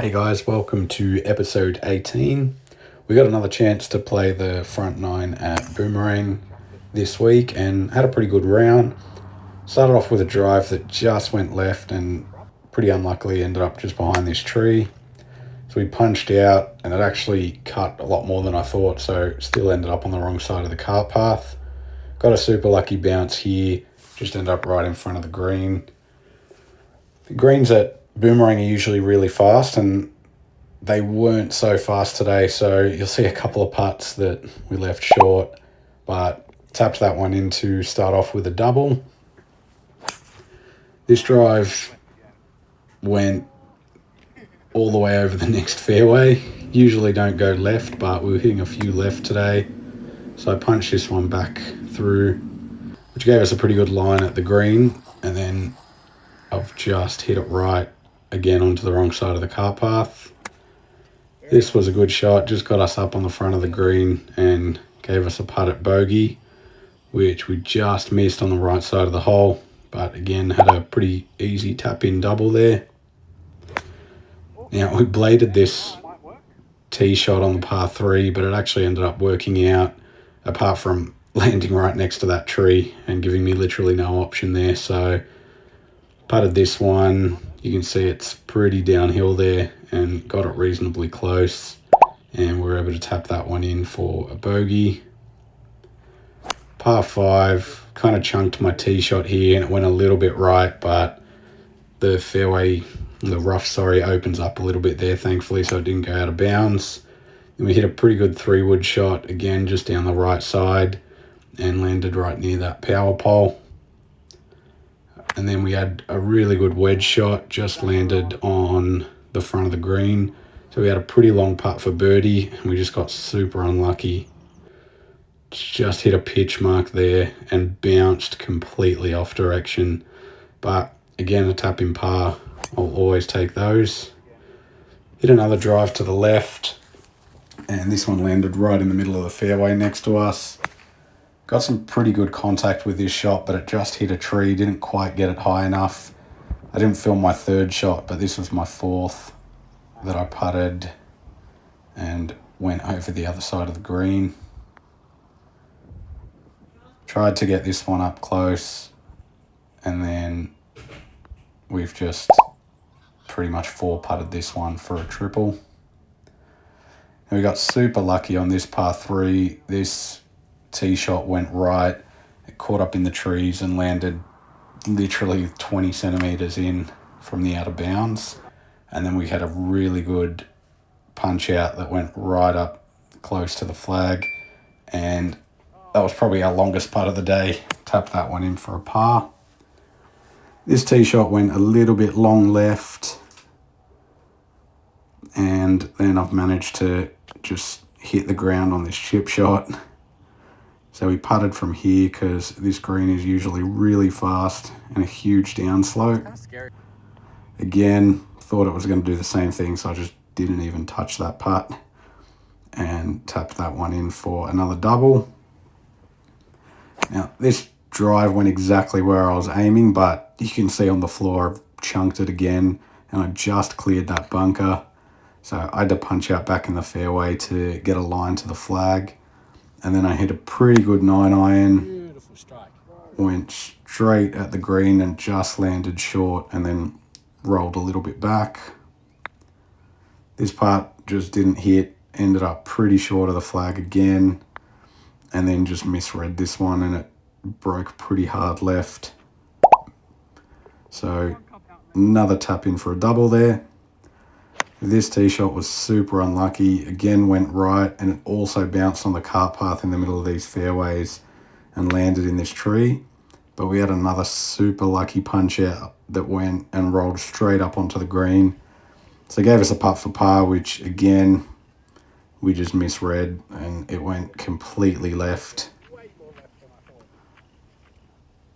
Hey guys, welcome to episode 18. We got another chance to play the front nine at Boomerang this week and had a pretty good round. Started off with a drive that just went left and pretty unluckily ended up just behind this tree. So we punched out and it actually cut a lot more than I thought, so still ended up on the wrong side of the cart path. Got a super lucky bounce here, just ended up right in front of the green. The greens at Boomerang are usually really fast and they weren't so fast today, so you'll see a couple of putts that we left short, but tapped that one in to start off with a double. This drive went all the way over the next fairway. Usually don't go left, but we were hitting a few left today, so I punched this one back through, which gave us a pretty good line at the green, and then I've just hit it right again onto the wrong side of the cart path. This was a good shot, just got us up on the front of the green and gave us a putt at bogey, which we just missed on the right side of the hole, but again had a pretty easy tap in double there. Now we bladed this tee shot on the par 3, but it actually ended up working out apart from landing right next to that tree and giving me literally no option there. So putted this one, you can see it's pretty downhill there, and got it reasonably close, and we're able to tap that one in for a bogey. Par 5, kind of chunked my tee shot here and it went a little bit right, but the rough opens up a little bit there thankfully, so it didn't go out of bounds. Then we hit a pretty good 3-wood shot again just down the right side and landed right near that power pole. And then we had a really good wedge shot, just landed on the front of the green. So we had a pretty long putt for birdie and we just got super unlucky. Just hit a pitch mark there and bounced completely off direction. But again, a tap in par, I'll always take those. Hit another drive to the left and this one landed right in the middle of the fairway next to us. Got some pretty good contact with this shot, but it just hit a tree, didn't quite get it high enough. I didn't film my third shot, but this was my fourth that I putted and went over the other side of the green. Tried to get this one up close, and then we've just pretty much 4-putted this one for a triple. And we got super lucky on this par 3. This tee shot went right, it caught up in the trees and landed literally 20 centimeters in from the out of bounds, and then we had a really good punch out that went right up close to the flag, and that was probably our longest putt of the day. Tapped that one in for a par. This tee shot went a little bit long left, and then I've managed to just hit the ground on this chip shot. So we putted from here because this green is usually really fast and a huge downslope. Again, thought it was going to do the same thing, so I just didn't even touch that putt and tapped that one in for another double. Now, this drive went exactly where I was aiming, but you can see on the floor I've chunked it again and I just cleared that bunker. So I had to punch out back in the fairway to get a line to the flag. And then I hit a pretty good 9-iron, beautiful strike, went straight at the green and just landed short and then rolled a little bit back. This putt just didn't hit, ended up pretty short of the flag again, and then just misread this one and it broke pretty hard left. So another tap in for a double there. This tee shot was super unlucky, again went right, and it also bounced on the cart path in the middle of these fairways and landed in this tree. But we had another super lucky punch out that went and rolled straight up onto the green. So it gave us a putt for par, which again, we just misread and it went completely left.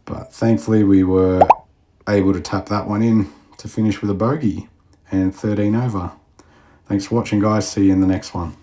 But thankfully we were able to tap that one in to finish with a bogey and 13 over. Thanks for watching, guys. See you in the next one.